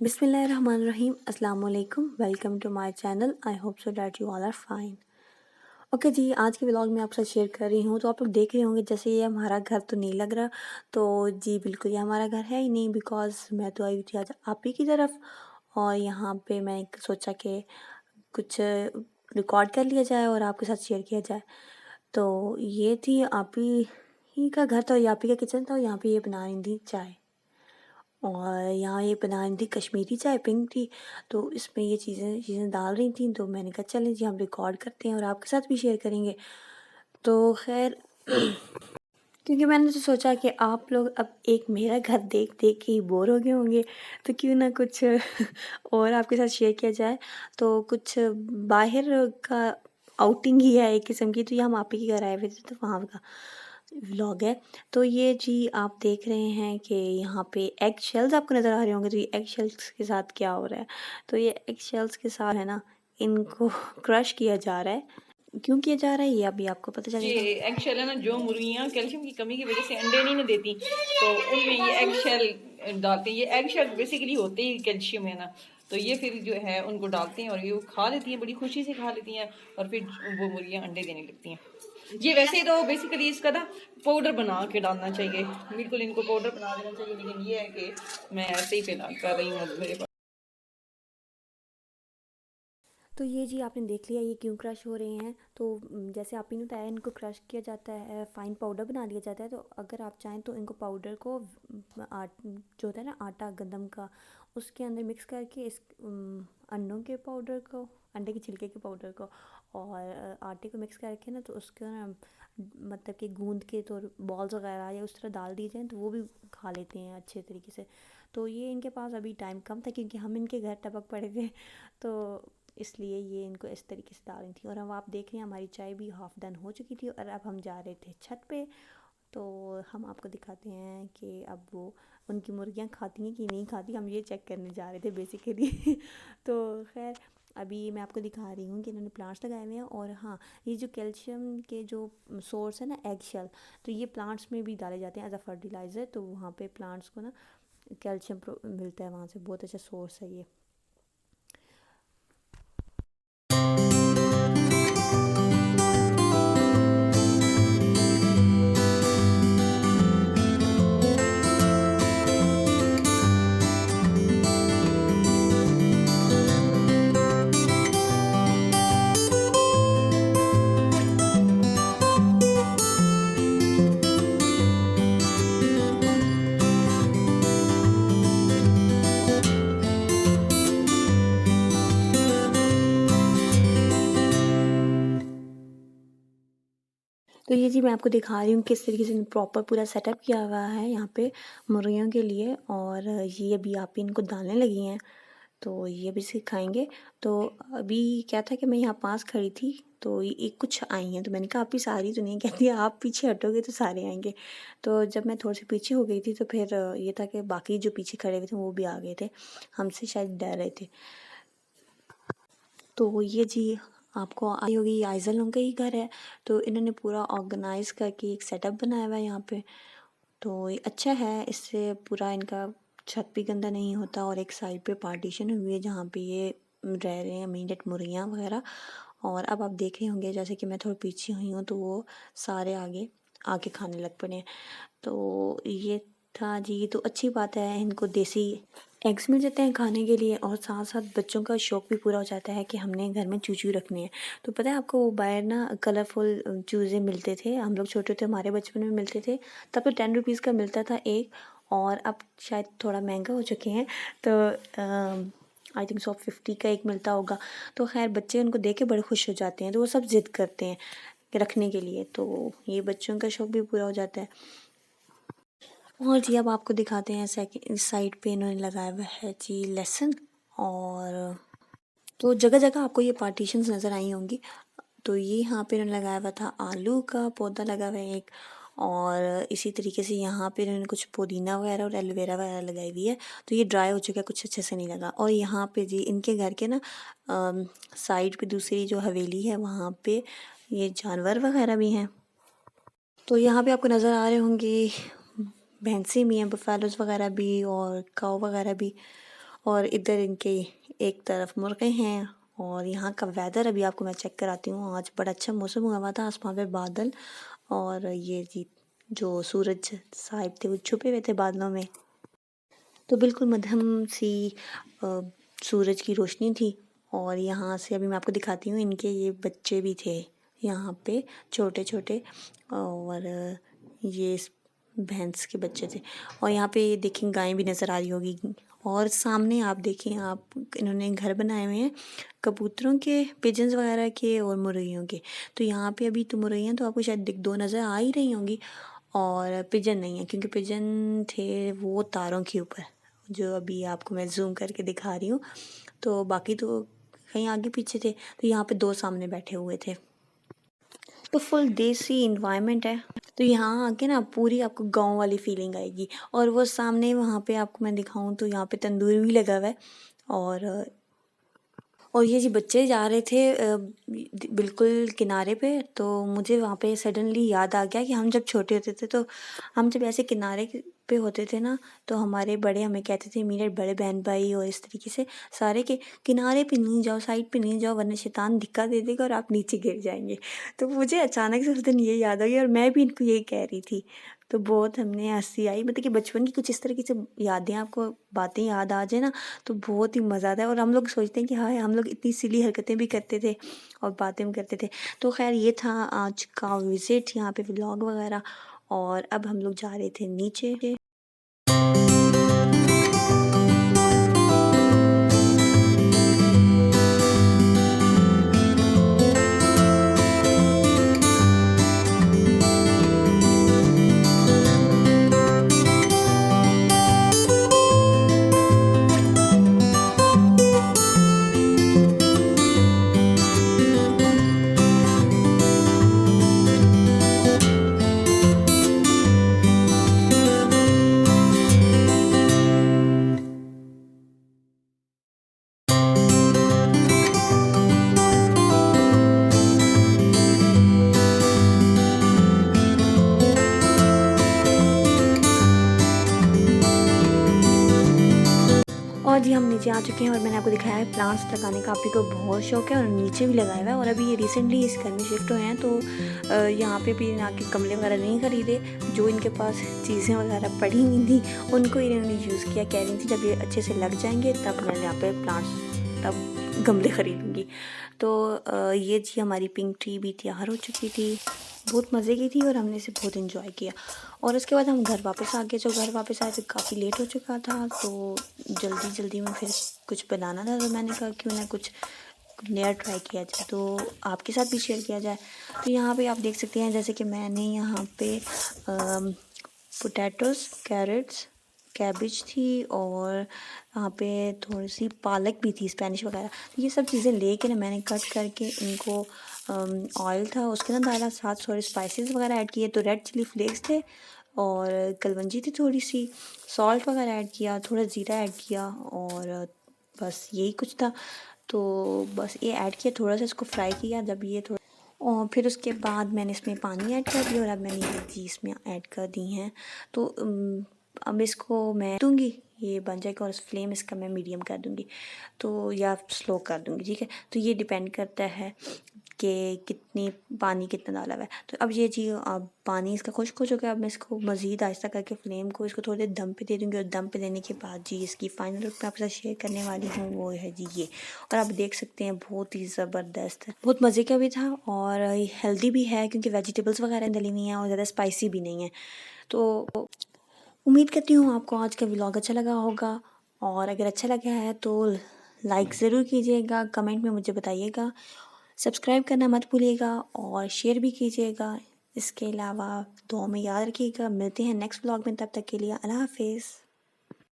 बिस्मिल्लाहिर्रहमानिर्रहीम अस्सलाम वालेकुम welcome to my channel. I hope so that you all are fine. Okay जी, आज के व्लॉग में आपसे शेयर कर रही हूँ। तो आप लोग देख रहे होंगे जैसे ये हमारा घर तो नहीं लग रहा। तो जी बिल्कुल ये हमारा घर है ही नहीं, बिकॉज़ मैं तो आई हुई थी आज आप ही की तरफ। और यहाँ पे मैं सोचा कि कुछ रिकॉर्ड कर लिया जाए और आपके साथ शेयर किया जाए। तो ये थी आप ही का घर था, ये आप ही का किचन था और यहाँ पे ये बना रही थी चाय। और यहाँ ये बना रही थी कश्मीरी चाय, पिंक टी। तो इसमें ये चीज़ें चीज़ें डाल रही थी, तो मैंने कहा चलें जी हम रिकॉर्ड करते हैं और आपके साथ भी शेयर करेंगे। तो खैर क्योंकि मैंने तो सोचा कि आप लोग अब एक मेरा घर देख देख के ही बोर हो गए होंगे, तो क्यों ना कुछ और आपके साथ शेयर किया जाए। तो कुछ बाहर का आउटिंग ही है एक किस्म की। तो ये हम आप ही के घर आए हुए थे, तो वहाँ का व्लॉग है। तो ये जी आप देख रहे हैं कि यहाँ पे एग शेल्स आपको नज़र आ रहे होंगे। तो ये एग शेल्स के साथ क्या हो रहा है, तो ये एग शेल्स के साथ है ना, इनको क्रश किया जा रहा है। क्यों किया जा रहा है ये अभी आपको पता ये चलेगा। एग शेल है ना, जो मुर्गियाँ कैल्शियम की कमी की वजह से अंडे नहीं ना देती, तो उनमें ये एग शेल डालते हैं। ये एग शेल बेसिकली होते ही कैल्शियम है ना, तो ये फिर जो है उनको डालते हैं और ये खा लेती हैं, बड़ी खुशी से खा लेती हैं और फिर वो मुर्गियाँ अंडे देने लगती हैं। ये वैसे तो बेसिकली इसका ना पाउडर बना के डालना चाहिए, बिल्कुल इनको पाउडर बना देना चाहिए, लेकिन ये है कि मैं ऐसे ही फिलहाल कर रही हूँ मेरे पास। तो ये जी आपने देख लिया ये क्यों क्रश हो रहे हैं। तो जैसे आप ही ने बताया इनको क्रश किया जाता है, फाइन पाउडर बना लिया जाता है। तो अगर आप चाहें तो इनको पाउडर को जो होता है ना आटा गंदम का, उसके अंदर मिक्स करके इस अंडों के पाउडर को, अंडे के छिलके के पाउडर को और आटे को मिक्स करके ना, तो उसको ना मतलब कि गूंद के तो बॉल्स वगैरह या उस तरह डाल दिए जाएँ, तो वो भी खा लेते हैं अच्छे तरीके से। तो ये इनके पास अभी टाइम कम था क्योंकि हम इनके घर टपक पड़े थे, तो इसलिए ये इनको इस तरीके से डाल रही थी। और अब आप देख रहे हैं हमारी चाय भी हाफ़ डन हो चुकी थी और अब हम जा रहे थे छत पे। तो हम आपको दिखाते हैं कि अब वो उनकी मुर्गियाँ खाती हैं कि नहीं खाती, हम ये चेक करने जा रहे थे बेसिकली। तो खैर अभी मैं आपको दिखा रही हूँ कि इन्होंने प्लांट्स लगाए हुए हैं। और हाँ, ये जो कैल्शियम के जो सोर्स है ना एग शेल, तो ये प्लांट्स में भी डाले जाते हैं एज अ फर्टिलाइज़र। तो वहाँ पे प्लांट्स को ना कैल्शियम मिलता है वहाँ से, बहुत अच्छा सोर्स है ये। तो ये जी मैं आपको दिखा रही हूँ किस तरीके से प्रॉपर पूरा सेटअप किया हुआ है यहाँ पे मुर्गियों के लिए। और ये अभी आप ही इनको डालने लगी हैं, तो ये भी सिखाएंगे। तो अभी क्या था कि मैं यहाँ पास खड़ी थी, तो ये एक कुछ आई हैं, तो मैंने कहा आप ही सारी तो नहीं, कहती आप पीछे हटोगे तो सारे आएंगे। तो जब मैं थोड़ी सी पीछे हो गई थी, तो फिर ये था कि बाकी जो पीछे खड़े हुए थे वो भी आ गए थे, हमसे शायद डर रहे थे। तो ये जी आपको आई होगी ये आइज़ल लोगों का ही घर है। तो इन्होंने पूरा ऑर्गेनाइज़ करके एक सेटअप बनाया हुआ है यहाँ पे। तो ये अच्छा है, इससे पूरा इनका छत भी गंदा नहीं होता। और एक साइड पे पार्टीशन हुई है जहाँ पे ये रह रहे हैं मीट मुर्गियाँ वगैरह। और अब आप देख रहे होंगे जैसे कि मैं थोड़ी पीछे हुई हूँ, तो वो सारे आगे आके खाने लग पड़े हैं। तो ये था जी, तो अच्छी बात है, इनको देसी एग्स मिल जाते हैं खाने के लिए। और साथ साथ बच्चों का शौक़ भी पूरा हो जाता है कि हमने घर में चूचू रखने हैं। तो पता है आपको वो बाहर ना कलरफुल चूज़े मिलते थे, हम लोग छोटे थे हमारे बचपन में मिलते थे, तब तो 10 रुपीज़ का मिलता था एक। और अब शायद थोड़ा महंगा हो चुके हैं, तो आई थिंक सो 50 का एक मिलता होगा। तो खैर बच्चे उनको देख के बड़े खुश हो जाते हैं, तो वो सब ज़िद करते हैं रखने के लिए। तो ये बच्चों का शौक़ भी पूरा हो जाता है। और जी अब आपको दिखाते हैं सेकंड साइड पे इन्होंने लगाया हुआ है जी लहसुन। और तो जगह जगह आपको ये पार्टीशंस नज़र आई होंगी। तो ये यहाँ पे इन्होंने लगाया हुआ था आलू का पौधा लगा हुआ है एक। और इसी तरीके से यहाँ पे इन्होंने कुछ पुदीना वगैरह और एलोवेरा वगैरह लगाई हुई है। तो ये ड्राई हो चुका है, कुछ अच्छे से नहीं लगा। और यहाँ पे जी इनके घर के ना साइड पे दूसरी जो हवेली है वहाँ पे ये जानवर वगैरह भी हैं। तो यहाँ पे आपको नज़र आ रहे होंगे भैंसें भी हैं, बफेलोज़ वगैरह भी और काऊ वगैरह भी। और इधर इनके एक तरफ मुर्गे हैं। और यहाँ का वेदर अभी आपको मैं चेक कराती हूँ। आज बड़ा अच्छा मौसम हुआ हुआ था, आसमान पे बादल, और ये जी जो सूरज साहिब थे वो छुपे हुए थे बादलों में। तो बिल्कुल मध्यम सी सूरज की रोशनी थी। और यहाँ से अभी मैं आपको दिखाती हूँ, इनके ये बच्चे भी थे यहाँ पे, छोटे छोटे। और ये भैंस के बच्चे थे। और यहाँ पे देखिए गायें भी नज़र आ रही होगी। और सामने आप देखें, आप इन्होंने घर बनाए हुए हैं कबूतरों के, पिजन्स वगैरह के और मुर्गियों के। तो यहाँ पे अभी तो मुर्गियाँ तो आपको शायद दो नज़र आ ही रही होंगी, और पिजन नहीं है, क्योंकि पिजन थे वो तारों के ऊपर, जो अभी आपको मैं जूम करके दिखा रही हूँ। तो बाकी तो कहीं आगे पीछे थे। तो यहाँ पे दो सामने बैठे हुए थे। तो फुल देसी इन्वायरमेंट है। तो यहाँ आके ना पूरी आपको गांव वाली फीलिंग आएगी। और वो सामने वहाँ पे आपको मैं दिखाऊं तो यहाँ पे तंदूर भी लगा हुआ है। और ये जी बच्चे जा रहे थे बिल्कुल किनारे पे। तो मुझे वहाँ पे सडनली याद आ गया कि हम जब छोटे होते थे, तो हम जब ऐसे किनारे पे होते थे ना, तो हमारे बड़े हमें कहते थे, मेरे बड़े बहन भाई और इस तरीके से सारे, के किनारे पे नहीं जाओ, साइड पे नहीं जाओ, वरना शैतान धिक्का दे देगा और आप नीचे गिर जाएंगे। तो मुझे अचानक से उस दिन ये याद आ गया, और मैं भी इनको यही कह रही थी। तो बहुत हमने हंसी आई, मतलब कि बचपन की कुछ इस तरीके से यादें आपको बातें याद आ जाए ना, तो बहुत ही मज़ा आता है। और हम लोग सोचते हैं कि हाँ, हम लोग इतनी सिली हरकतें भी करते थे और बातें भी करते थे। तो खैर ये था आज का विज़िट यहाँ पे, व्लॉग वगैरह। और अब हम लोग जा रहे थे नीचे। और जी हम नीचे आ चुके हैं, और मैंने आपको दिखाया है प्लांट्स लगाने का आपी को बहुत शौक है, और नीचे भी लगाया हुआ है। और अभी ये रिसेंटली इस घर में शिफ्ट हुए हैं, तो यहाँ पे भी ना के गमले वगैरह नहीं खरीदे। जो इनके पास चीज़ें वगैरह पड़ी हुई थी उनको इन्होंने यूज़ किया। कह रही थी जब ये अच्छे से लग जाएंगे तब मैं यहाँ पे प्लांट्स, तब गमले खरीदूँगी। तो ये जी हमारी पिंक ट्री भी तैयार हो चुकी थी, बहुत मज़े की थी, और हमने इसे बहुत इन्जॉय किया। और उसके बाद हम घर वापस आ गए। जो घर वापस आए तो काफ़ी लेट हो चुका था, तो जल्दी जल्दी में फिर कुछ बनाना था, तो मैंने कहा क्यों ना कुछ नया ट्राई किया जाए, तो आपके साथ भी शेयर किया जाए। तो यहाँ पे आप देख सकते हैं, जैसे कि मैंने यहाँ पे पोटैटोज़, कैरेट्स, कैबिज थी, और यहाँ पे थोड़ी सी पालक भी थी, स्पेनिश वगैरह। तो ये सब चीज़ें लेके ना मैंने कट करके इनको ऑयल था उसके अंदर डाला, साथ थोड़े स्पाइसेस वगैरह ऐड किए। तो रेड चिली फ्लेक्स थे, और कलवंजी थी थोड़ी सी, सॉल्ट वगैरह ऐड किया, थोड़ा ज़ीरा ऐड किया, और बस यही कुछ था। तो बस ये ऐड किया, थोड़ा सा इसको फ्राई किया। जब ये थोड़ा, और फिर उसके बाद मैंने इसमें पानी ऐड कर दिया, और अब मैंने ये चीज़ इसमें ऐड कर दी हैं। तो अब इसको मैं दूँगी, ये बन जाएगा, और फ्लेम इसका मैं मीडियम कर दूँगी, तो या स्लो कर दूँगी, ठीक है। तो ये डिपेंड करता है कि कितनी पानी कितना डाला हुआ है। तो अब ये जी अब पानी इसका खुश्क हो चुका है। अब मैं इसको मज़ीद आहिस्ता करके फ्लेम को इसको थोड़ी देर दम पे दे दूँगी, और दम पे देने के बाद जी इसकी फ़ाइनल लुक मैं आपके साथ शेयर करने वाली हूँ, वो है जी ये। और आप देख सकते हैं बहुत ही ज़बरदस्त है, बहुत मज़े का भी था, और हेल्दी भी है, क्योंकि वेजिटेबल्स वगैरह डली हुई हैं, और ज़्यादा स्पाइसी भी नहीं है। तो उम्मीद करती हूँ आपको आज का व्लॉग अच्छा लगा होगा, और अगर अच्छा लगा है तो लाइक ज़रूर कीजिएगा, कमेंट में मुझे बताइएगा, सब्सक्राइब करना मत भूलिएगा, और शेयर भी कीजिएगा। इसके अलावा दुआ में याद रखिएगा। मिलते हैं नेक्स्ट व्लॉग में, तब तक के लिए अल्लाह हाफिज़।